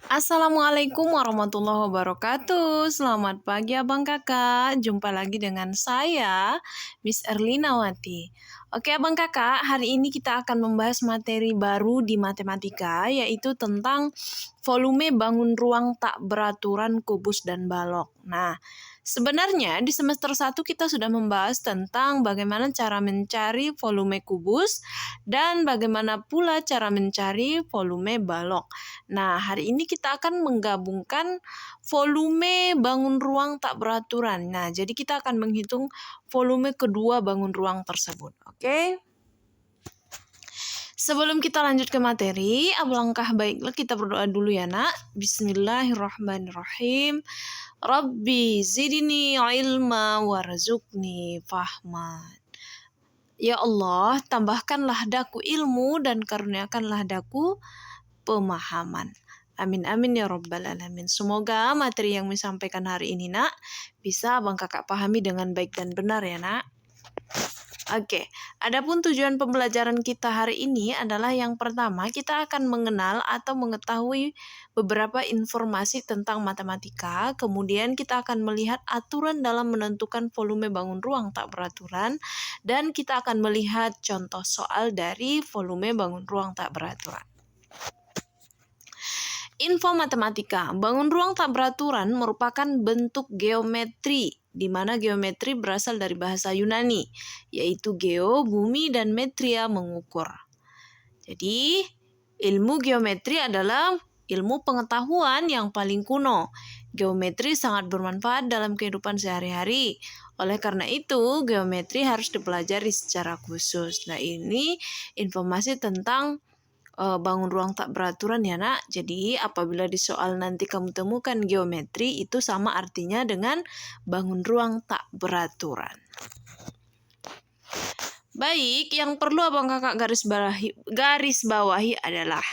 Assalamualaikum warahmatullahi wabarakatuh. Selamat pagi abang kakak. Jumpa lagi dengan saya, Miss Erlinawati. Oke abang kakak, hari ini kita akan membahas materi baru di matematika, yaitu tentang volume bangun ruang tak beraturan kubus dan balok. Nah, sebenarnya di semester 1 kita sudah membahas tentang bagaimana cara mencari volume kubus dan bagaimana pula cara mencari volume balok. Nah, hari ini kita akan menggabungkan volume bangun ruang tak beraturan. Nah, jadi kita akan menghitung volume kedua bangun ruang tersebut. Oke? Sebelum kita lanjut ke materi, alangkah baiklah kita berdoa dulu ya nak. Bismillahirrahmanirrahim. Rabbi zidni ilma warzuqni fahma. Ya Allah, tambahkanlah daku ilmu dan karuniakanlah daku pemahaman. Amin amin ya rabbal alamin. Semoga materi yang disampaikan hari ini nak bisa abang kakak pahami dengan baik dan benar ya nak. Oke, adapun tujuan pembelajaran kita hari ini adalah yang pertama kita akan mengenal atau mengetahui beberapa informasi tentang matematika, kemudian kita akan melihat aturan dalam menentukan volume bangun ruang tak beraturan, dan kita akan melihat contoh soal dari volume bangun ruang tak beraturan. Info matematika, bangun ruang tak beraturan merupakan bentuk geometri, di mana geometri berasal dari bahasa Yunani, yaitu geo, bumi, dan metria, mengukur. Jadi, ilmu geometri adalah ilmu pengetahuan yang paling kuno. Geometri sangat bermanfaat dalam kehidupan sehari-hari. Oleh karena itu, geometri harus dipelajari secara khusus. Nah, ini informasi tentang bangun ruang tak beraturan ya nak. Jadi apabila di soal nanti kamu temukan geometri, itu sama artinya dengan bangun ruang tak beraturan. Baik, yang perlu abang kakak garis bawahi adalah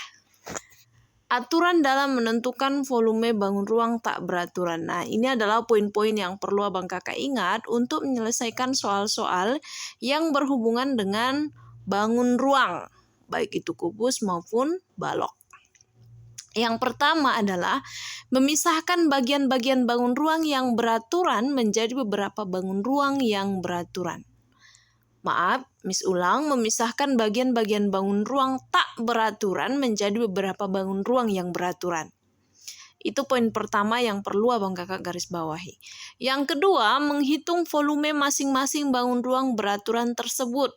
aturan dalam menentukan volume bangun ruang tak beraturan. Nah, ini adalah poin-poin yang perlu abang kakak ingat untuk menyelesaikan soal-soal yang berhubungan dengan bangun ruang, baik itu kubus maupun balok. Yang pertama adalah memisahkan bagian-bagian bangun ruang yang beraturan menjadi beberapa bangun ruang yang beraturan. Maaf, Miss ulang, memisahkan bagian-bagian bangun ruang tak beraturan menjadi beberapa bangun ruang yang beraturan. Itu poin pertama yang perlu abang kakak garis bawahi. Yang kedua, menghitung volume masing-masing bangun ruang beraturan tersebut.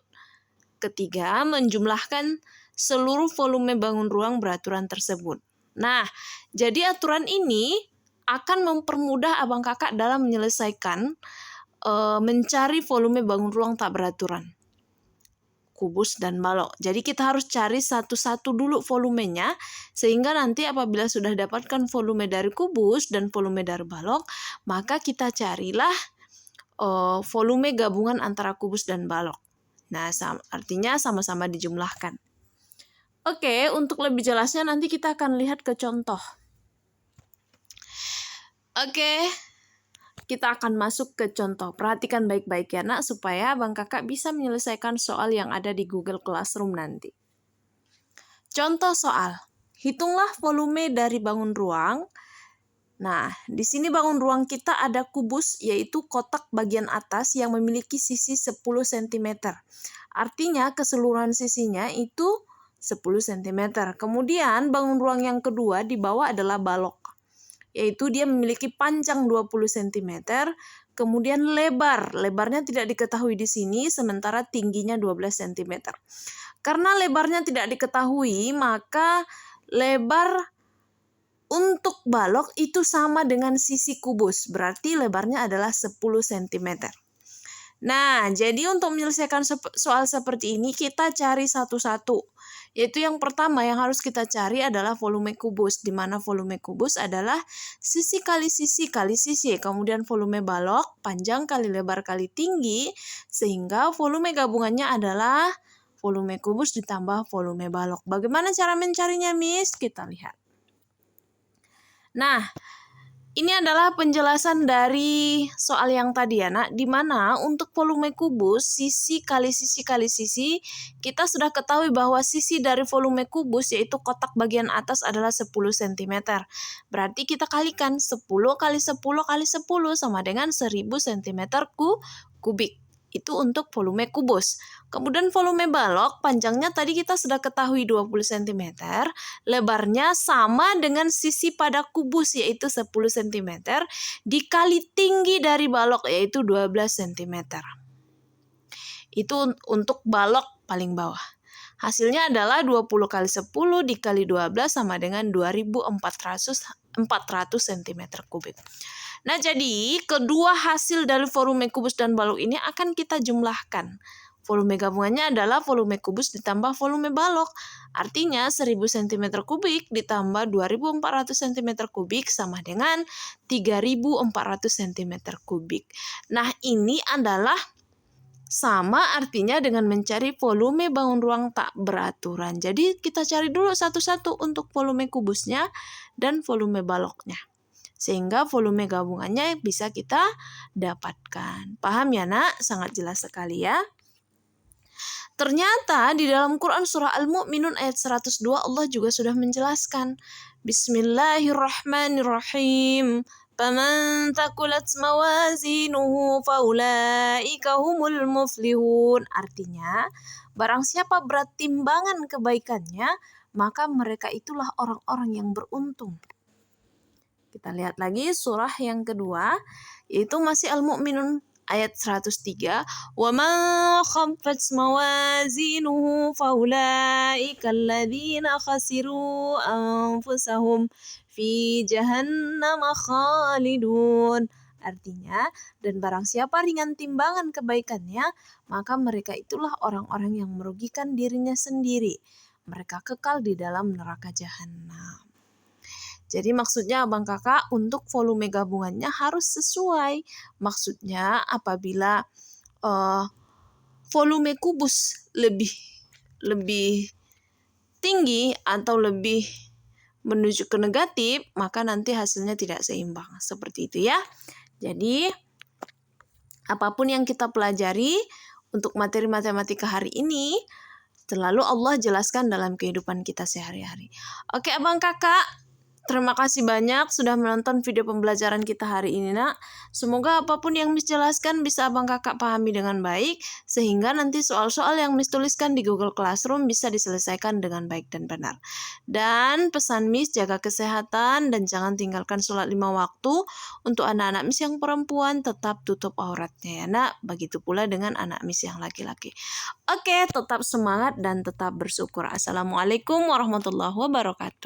Ketiga, menjumlahkan seluruh volume bangun ruang beraturan tersebut. Nah, jadi aturan ini akan mempermudah abang kakak dalam menyelesaikan mencari volume bangun ruang tak beraturan, kubus dan balok. Jadi kita harus cari satu-satu dulu volumenya, sehingga nanti apabila sudah dapatkan volume dari kubus dan volume dari balok, maka kita carilah volume gabungan antara kubus dan balok. Nah, artinya sama-sama dijumlahkan. Oke, untuk lebih jelasnya nanti kita akan lihat ke contoh. Oke, kita akan masuk ke contoh. Perhatikan baik-baik ya nak, supaya abang kakak bisa menyelesaikan soal yang ada di Google Classroom nanti. Contoh soal, hitunglah volume dari bangun ruang. Nah, di sini bangun ruang kita ada kubus, yaitu kotak bagian atas yang memiliki sisi 10 cm. Artinya keseluruhan sisinya itu 10 cm. Kemudian bangun ruang yang kedua di bawah adalah balok, yaitu dia memiliki panjang 20 cm, kemudian lebarnya tidak diketahui di sini, sementara tingginya 12 cm. Karena lebarnya tidak diketahui, maka lebar untuk balok itu sama dengan sisi kubus, berarti lebarnya adalah 10 cm. Nah, jadi untuk menyelesaikan soal seperti ini, kita cari satu-satu. Yaitu yang pertama yang harus kita cari adalah volume kubus, di mana volume kubus adalah sisi kali sisi kali sisi. Kemudian volume balok, panjang kali lebar kali tinggi, sehingga volume gabungannya adalah volume kubus ditambah volume balok. Bagaimana cara mencarinya, Miss? Kita lihat. Nah, Ini adalah penjelasan dari soal yang tadi ya nak, di mana untuk volume kubus sisi kali sisi kita sudah ketahui bahwa sisi dari volume kubus yaitu kotak bagian atas adalah 10 cm. Berarti kita kalikan 10 kali 10 kali 10 sama dengan 1000 cm kubik. Itu untuk volume kubus. Kemudian volume balok, panjangnya tadi kita sudah ketahui 20 cm, lebarnya sama dengan sisi pada kubus yaitu 10 cm, dikali tinggi dari balok yaitu 12 cm. Itu untuk balok paling bawah. Hasilnya adalah 20 kali 10 dikali 12 sama dengan 2400 cm kubik. Nah, jadi kedua hasil dari volume kubus dan balok ini akan kita jumlahkan. Volume gabungannya adalah volume kubus ditambah volume balok. Artinya 1000 cm kubik ditambah 2400 cm kubik sama dengan 3400 cm kubik. Nah, ini adalah sama artinya dengan mencari volume bangun ruang tak beraturan. Jadi kita cari dulu satu-satu untuk volume kubusnya dan volume baloknya. Sehingga volume gabungannya bisa kita dapatkan. Paham ya nak? Sangat jelas sekali ya. Ternyata di dalam Quran surah Al-Mu'minun ayat 102 Allah juga sudah menjelaskan. Bismillahirrahmanirrahim. Faman takulat mawazinuhu faulaika humul muflihun. Artinya, barang siapa berat timbangan kebaikannya, maka mereka itulah orang-orang yang beruntung. Kita lihat lagi surah yang kedua, yaitu masih Al-Mu'minun ayat 103. Wa man khaffat mawazinuhu faulaika alladzina khasiru anfusahum fi jahannam khalidun. Artinya, dan barang siapa ringan timbangan kebaikannya, maka mereka itulah orang-orang yang merugikan dirinya sendiri. Mereka kekal di dalam neraka jahanam. Jadi maksudnya abang kakak untuk volume gabungannya harus sesuai. Maksudnya apabila volume kubus lebih tinggi atau lebih menuju ke negatif, maka nanti hasilnya tidak seimbang. Seperti itu ya. Jadi apapun yang kita pelajari untuk materi matematika hari ini, selalu Allah jelaskan dalam kehidupan kita sehari-hari. Oke abang kakak, terima kasih banyak sudah menonton video pembelajaran kita hari ini nak. Semoga apapun yang Miss jelaskan bisa abang kakak pahami dengan baik, sehingga nanti soal-soal yang Miss tuliskan di Google Classroom bisa diselesaikan dengan baik dan benar. Dan pesan Miss, jaga kesehatan dan jangan tinggalkan sholat 5 waktu. Untuk anak-anak Miss yang perempuan tetap tutup auratnya ya nak. Begitu pula dengan anak Miss yang laki-laki. Oke, tetap semangat dan tetap bersyukur. Assalamualaikum warahmatullahi wabarakatuh.